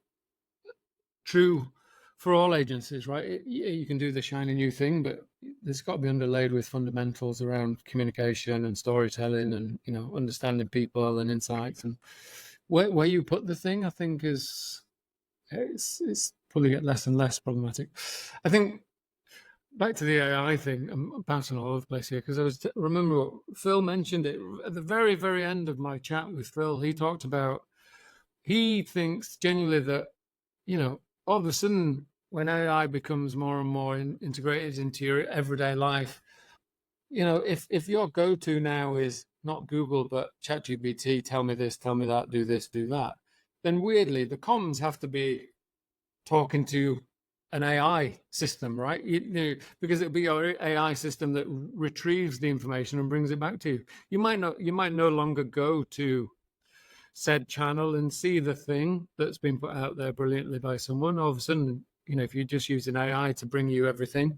true for all agencies, right? You can do the shiny new thing, but there's got to be underlaid with fundamentals around communication and storytelling, and understanding people and insights. And where you put the thing, I think, it's probably get less and less problematic. I think back to the AI thing. I'm bouncing all over the place here because remember what Phil mentioned it at the very, very end of my chat with Phil. He talked about he thinks genuinely that all of a sudden, when AI becomes more and more integrated into your everyday life, if your go-to now is not Google, but ChatGPT, tell me this, tell me that, do this, do that, then weirdly, the comms have to be talking to an AI system, right? Because it'll be your AI system that retrieves the information and brings it back to you. You might no longer go to said channel and see the thing that's been put out there brilliantly by someone. All of a sudden, if you just use an AI to bring you everything,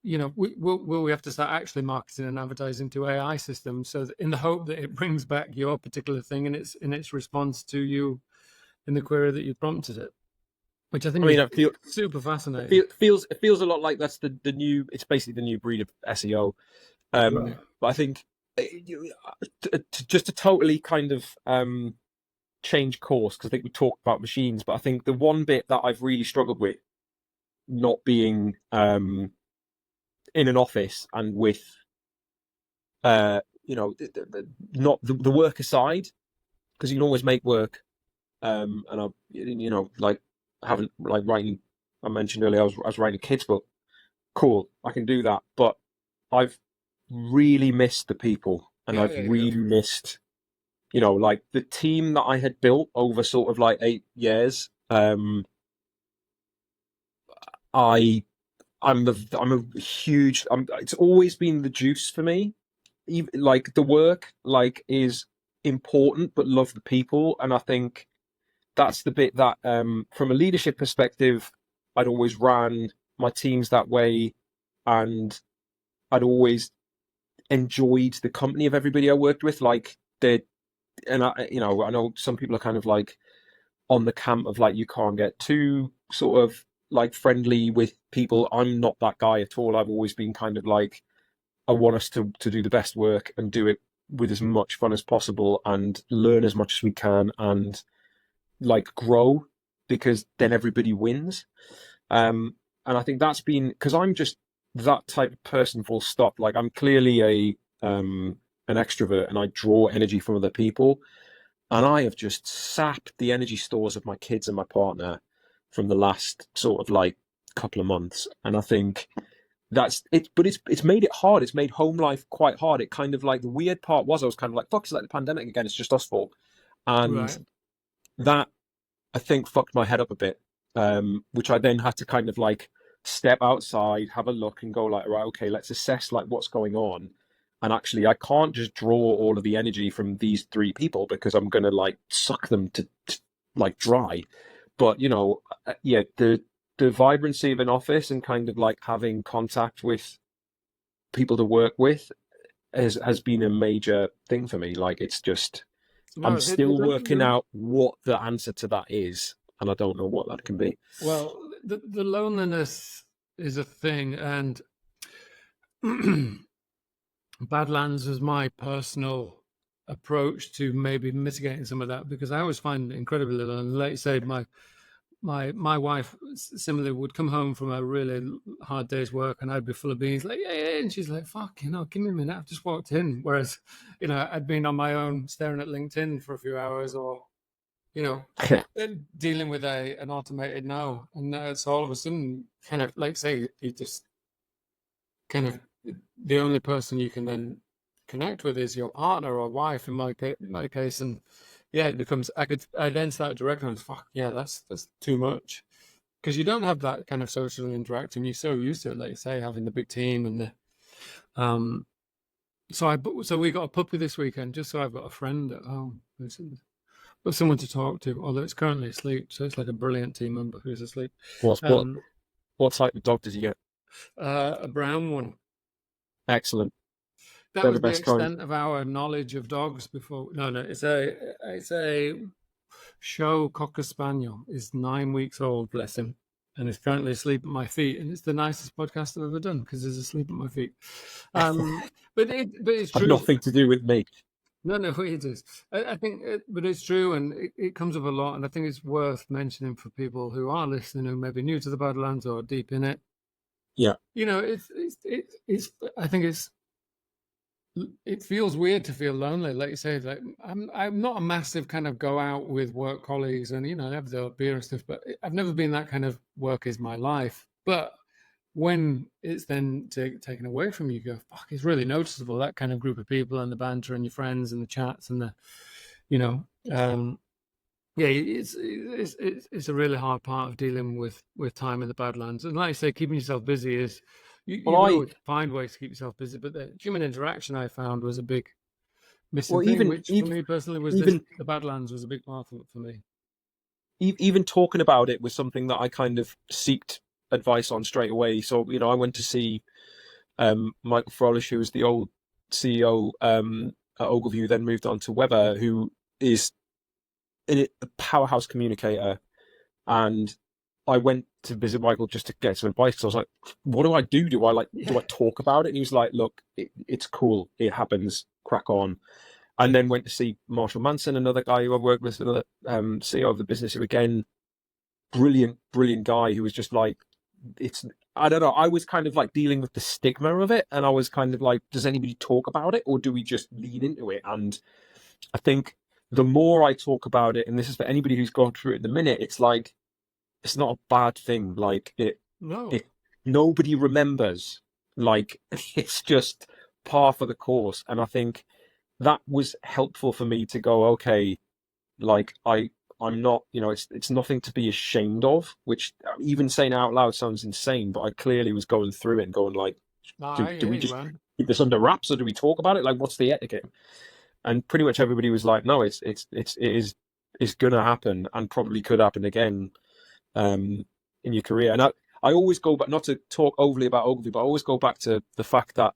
will we have to start actually marketing and advertising to AI systems, so that in the hope that it brings back your particular thing in its response to you in the query that you prompted it, which I think is super fascinating. It feels a lot like that's the new. It's basically the new breed of SEO. Right. But I think just to totally kind of change course, because I think we talked about machines, but I think the one bit that I've really struggled with, not being in an office and with not the work aside, because you can always make work, and I haven't writing. I mentioned earlier I was writing a kids book. Cool, I can do that, but I've really missed the people, and I've really missed, the team that I had built over sort of 8 years. I'm a huge. It's always been the juice for me. The work is important, but love the people, and I think that's the bit that, from a leadership perspective, I'd always ran my teams that way, and I'd always enjoyed the company of everybody I worked with. I know some people are kind of on the camp of you can't get too sort of friendly with people. I'm not that guy at all. I've always been kind of I want us to do the best work and do it with as much fun as possible and learn as much as we can and grow, because then everybody wins. And I think that's been, because I'm just that type of person, full stop. I'm clearly an extrovert, and I draw energy from other people, and I have just sapped the energy stores of my kids and my partner from the last sort of couple of months. And I think that's it, but it's made it hard. It's made home life quite hard. It kind of the weird part was I was kind of fuck, it's the pandemic again, it's just us four. And that, I think, fucked my head up a bit, which I then had to kind of step outside, have a look, and go right, okay, let's assess what's going on. And actually, I can't just draw all of the energy from these 3 people, because I'm gonna suck them to dry. But the vibrancy of an office and kind of having contact with people to work with has been a major thing for me. It's just, I'm still working out what the answer to that is, and I don't know what that can be. Well, the loneliness is a thing, and Badlands is my personal approach to maybe mitigating some of that, because I always find it incredibly lonely. Like you say, my wife similarly would come home from a really hard day's work, and I'd be full of beans, like, yeah, and she's like, fuck, give me a minute, I've just walked in. Whereas, I'd been on my own staring at LinkedIn for a few hours, or dealing with an automated no, and it's all of a sudden kind of like, say, you just kind of, the only person you can then connect with is your partner or wife in my case, and yeah, it becomes, I then start directly and fuck yeah, that's too much, because you don't have that kind of social interaction. You're so used to it, like you say, having the big team and the so we got a puppy this weekend, just so I've got a friend at home got someone to talk to, although it's currently asleep, so it's like a brilliant team member who's asleep. What type of dog did you get? A brown one. Excellent. That They're was the the best kind. extent of our knowledge of dogs before. No, it's a show cocker spaniel. Is 9 weeks old, bless him, and is currently asleep at my feet. And it's the nicest podcast I've ever done because he's asleep at my feet. But it's true. Nothing to do with me. No, it is. I think, but it's true, and it comes up a lot. And I think it's worth mentioning for people who are listening, who may be new to the Badlands or deep in it. Yeah. It's. I think it feels weird to feel lonely, like you say. Like I'm not a massive kind of go out with work colleagues, and I have the beer and stuff, but I've never been that kind of work is my life. But when it's then taken away from you, you go, fuck, it's really noticeable, that kind of group of people and the banter and your friends and the chats and the, it's a really hard part of dealing with time in the Badlands. And like I say, keeping yourself busy is, you always find ways to keep yourself busy, but the human interaction I found was a big missing thing, which for me personally was the Badlands was a big part of it for me. Even talking about it was something that I kind of sought advice on straight away. So, I went to see Michael Frolish, who was the old CEO at Ogilvy, then moved on to Weber, who is a powerhouse communicator. And I went to visit Michael just to get some advice, because I was like, what do I do? Do I talk about it? And he was like, look, it's cool. It happens. Crack on. And then went to see Marshall Manson, another guy who I've worked with, another CEO of the business, who again, brilliant guy, who was just like, I don't know, I was kind of like dealing with the stigma of it, and I was kind of like, does anybody talk about it, or do we just lean into it? And I think the more I talk about it, and this is for anybody who's gone through it in the minute, it's like, it's not a bad thing. Like nobody remembers. Like, it's just par for the course. And I think that was helpful for me to go, okay, like I'm not, it's nothing to be ashamed of, which even saying out loud sounds insane, but I clearly was going through it and going like, do we just keep this under wraps, or do we talk about it? Like, what's the etiquette? And pretty much everybody was like, no, it is going to happen, and probably could happen again in your career. And I always go back, not to talk overly about Ogilvy, but I always go back to the fact that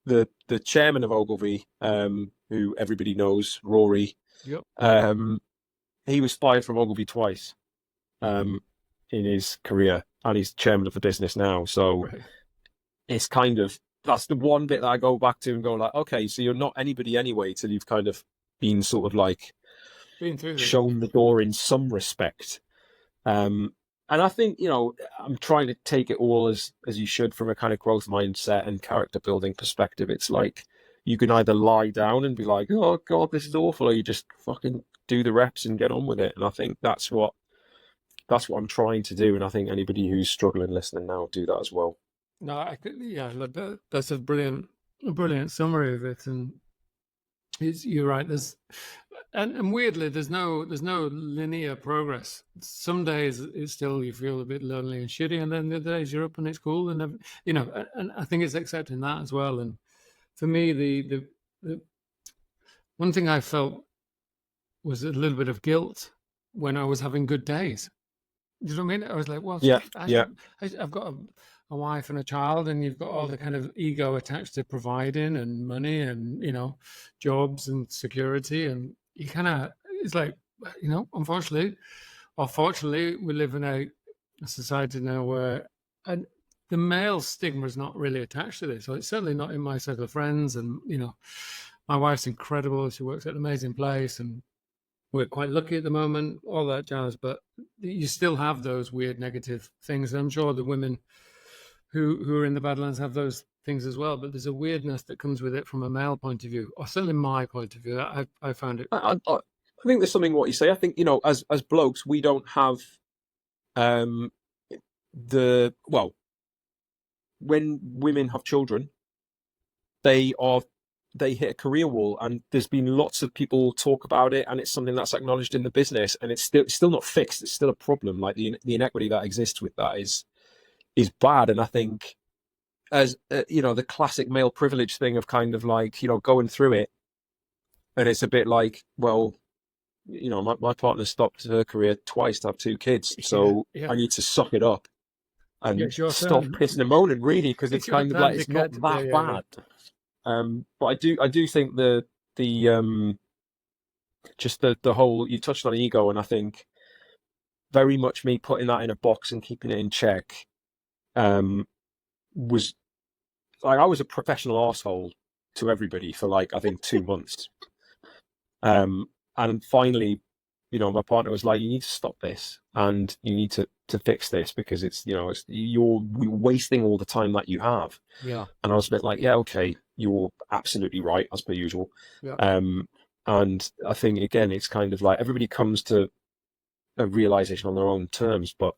the chairman of Ogilvy, who everybody knows, Rory, yep. He was fired from Ogilvy twice in his career, and he's chairman of the business now. So it's kind of, that's the one bit that I go back to and go like, okay, so you're not anybody anyway till you've kind of been sort of like shown the door in some respect. And I think, I'm trying to take it all as you should, from a kind of growth mindset and character building perspective. It's like, you can either lie down and be like, oh God, this is awful, or you just fucking do the reps and get on with it. And I think that's what I'm trying to do. And I think anybody who's struggling listening now do that as well. No, that's a brilliant summary of it. And you're right. And weirdly, there's no linear progress. Some days it's still, you feel a bit lonely and shitty, and then the other days you're up and it's cool, and and I think it's accepting that as well. And for me, the one thing I felt was a little bit of guilt when I was having good days. Do you know what I mean? I was like, well, I've got a wife and a child, and you've got all the kind of ego attached to providing and money and, jobs and security. And you kind of, it's like, unfortunately or fortunately, we live in a society now where the male stigma is not really attached to this. So it's certainly not in my circle of friends. And, my wife's incredible. She works at an amazing place. And we're quite lucky at the moment, all that jazz, but you still have those weird negative things. I'm sure the women who are in the Badlands have those things as well, but there's a weirdness that comes with it from a male point of view, or certainly my point of view. I found it. I think there's something in what you say. I think, as blokes, we don't have um well, when women have children, they hit a career wall, and there's been lots of people talk about it, and it's something that's acknowledged in the business, and it's still not fixed. It's still a problem. Like the inequity that exists with that is bad. And I think, as the classic male privilege thing of kind of like, going through it, and it's a bit like, well, my partner stopped her career twice to have 2 kids, so I need to suck it up and stop pissing and moaning, really, because it's kind of like, it's not that bad. But I do think the just the whole, you touched on ego, and I think very much me putting that in a box and keeping it in check was like, I was a professional arsehole to everybody for like, I think 2 months. And finally, my partner was like, you need to stop this, and you need to fix this, because it's, you're wasting all the time that you have. Yeah. And I was a bit like, yeah, okay, you're absolutely right, as per usual. Yeah. And I think, again, it's kind of like everybody comes to a realization on their own terms, but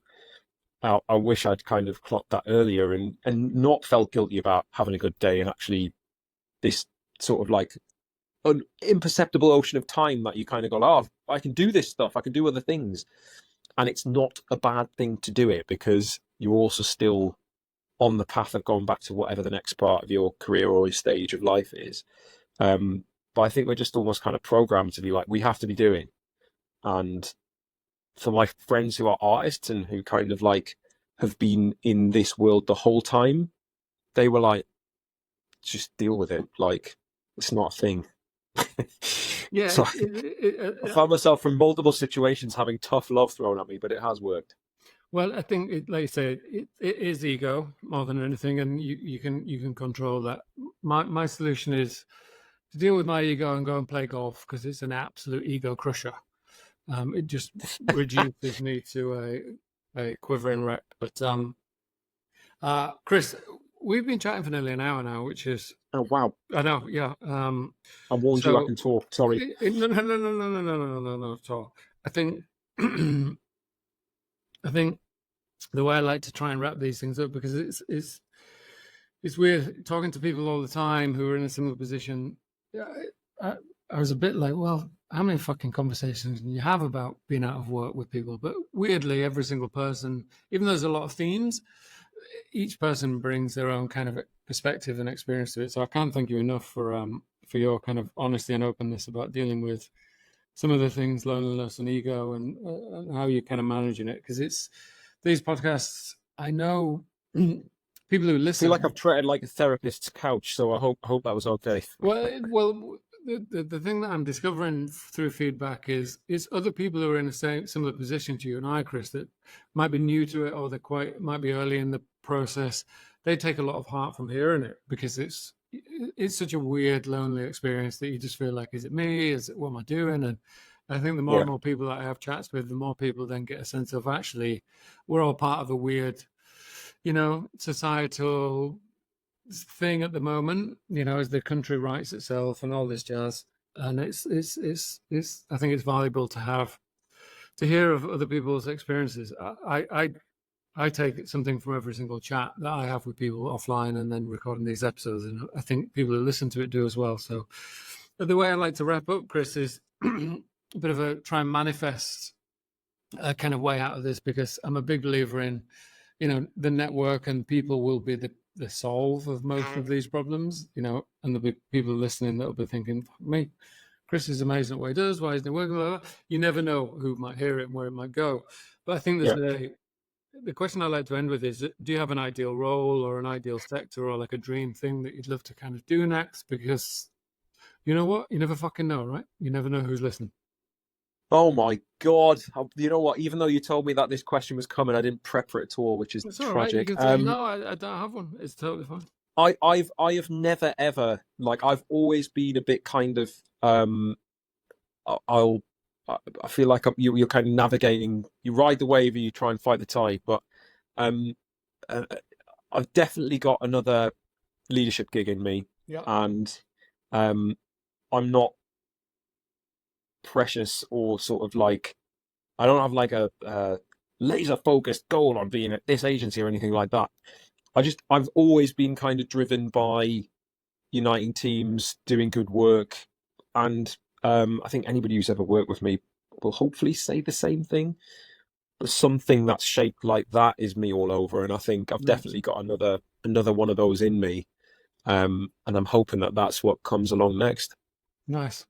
I wish I'd kind of clocked that earlier, and not felt guilty about having a good day, and actually this sort of like an imperceptible ocean of time that you kind of go, oh, I can do this stuff, I can do other things. And it's not a bad thing to do it, because you're also still on the path of going back to whatever the next part of your career or your stage of life is. But I think we're just almost kind of programmed to be like, we have to be doing. And for my friends who are artists and who kind of like have been in this world the whole time, they were like, just deal with it. Like, it's not a thing. Yeah. So I found myself from multiple situations having tough love thrown at me, but it has worked. Well, I think, like you say, it is ego more than anything, and you can control that. My solution is to deal with my ego and go and play golf, because it's an absolute ego crusher. It just reduces me to a quivering wreck. But Chris, we've been chatting for nearly an hour now, which is, oh wow, I know, yeah. I warned you I can talk. Sorry. No, at all. I think the way I like to try and wrap these things up, because it's weird talking to people all the time who are in a similar position. I was a bit like, well, how many fucking conversations can you have about being out of work with people? But weirdly, every single person, even though there's a lot of themes, each person brings their own kind of perspective and experience to it. So I can't thank you enough for your kind of honesty and openness about dealing with some of the things, loneliness and ego, and how you're kind of managing it. Because it's these podcasts, I know people who listen. I feel like I've treated like a therapist's couch, so I hope that was okay. Well, the thing that I'm discovering through feedback is other people who are in a similar position to you and I, Chris, that might be new to it, or might be early in the process. They take a lot of heart from hearing it, because it's such a weird, lonely experience that you just feel like, is it me? What am I doing? And I think the more and more people that I have chats with, the more people then get a sense of, actually, we're all part of a weird, societal thing at the moment, as the country writes itself and all this jazz. And it's I think it's valuable to hear of other people's experiences. I take something from every single chat that I have with people offline, and then recording these episodes, and I think people who listen to it do as well. So the way I like to wrap up, Chris, is a bit of a try and manifest a kind of way out of this, because I'm a big believer in, the network, and people will be the solve of most of these problems, and there'll be people listening that'll be thinking, me, Chris is amazing at what he does, why isn't it working? Blah, blah. You never know who might hear it and where it might go. But I think the question I like to end with is, do you have an ideal role or an ideal sector, or like a dream thing that you'd love to kind of do next? Because you know what? You never fucking know, right? You never know who's listening. Oh my God. You know what? Even though you told me that this question was coming, I didn't prep for it at all, which is tragic. Right. You can say, no, I don't have one. It's totally fine. I have never ever, like, I've always been a bit kind of, I'll I feel like you're kind of navigating. You ride the wave, or you try and fight the tide. But um, uh, I've definitely got another leadership gig in me, Yeah. and I'm not precious or sort of like I don't have like a laser focused goal on being at this agency or anything like that. I've always been kind of driven by uniting teams, doing good work, and I think anybody who's ever worked with me will hopefully say the same thing. But something that's shaped like that is me all over, and I think I've Nice. definitely got another one of those in me, and I'm hoping that that's what comes along next. Nice.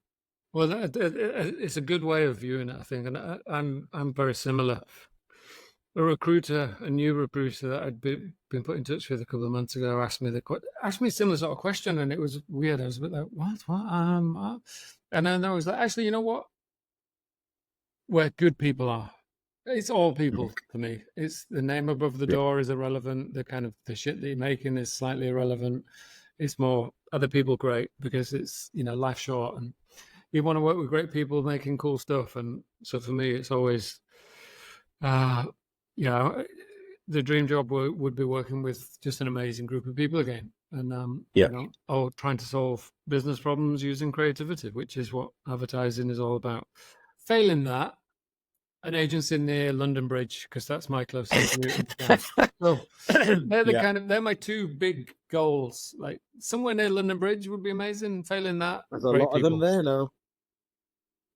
Well, it's a good way of viewing it, I think, and I'm very similar. A new recruiter that been put in touch with a couple of months ago, asked me a similar sort of question, and it was weird. I was a bit like, what? And then I was like, actually, you know what? Where good people are, it's all people to me. It's the name above the Yeah. door is irrelevant. The shit that you're making is slightly irrelevant. It's more, are the people great? Because it's, life's short, and you want to work with great people making cool stuff. And so for me, it's always, uh, the dream job would be working with just an amazing group of people again, and Yeah. or trying to solve business problems using creativity, which is what advertising is all about. Failing that, an agency near London Bridge, because that's my closest commuting town. So they're my two big goals. Like somewhere near London Bridge would be amazing. Failing that, There's a great lot of them people. there now.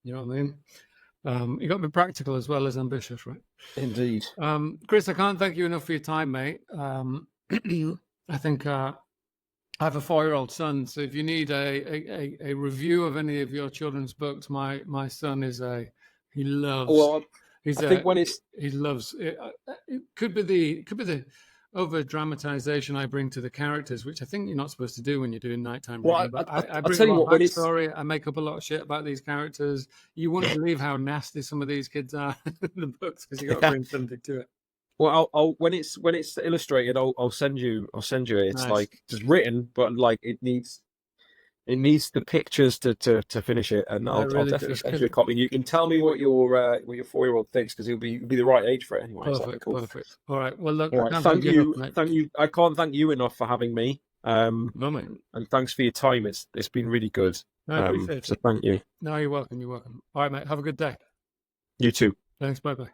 You know what I mean? You got to be practical as well as ambitious, right? Indeed. Chris, I can't thank you enough for your time, mate. I think I have a 4-year-old son, so if you need a review of any of your children's books, my son he loves. Well, I think when he loves it. It could be the over dramatization I bring to the characters, which I think you're not supposed to do when you're doing nighttime reading. But I I'll bring tell a you lot of what, backstory. I make up a lot of shit about these characters. You wouldn't believe how nasty some of these kids are in the books, because you got to bring something to it. Well, I'll when it's illustrated, I'll send you it. It's Nice. like just written, but like it needs the pictures to finish it, and I'll definitely send you a copy. You can tell me what your 4-year-old thinks, because he'll be the right age for it anyway. Perfect. All right. Well, look, All right. Thank you. I can't thank you enough for having me. No, mate. And thanks for your time. It's been really good. I appreciate it. So thank you. No, you're welcome. You're welcome. All right, mate. Have a good day. You too. Thanks. Bye-bye.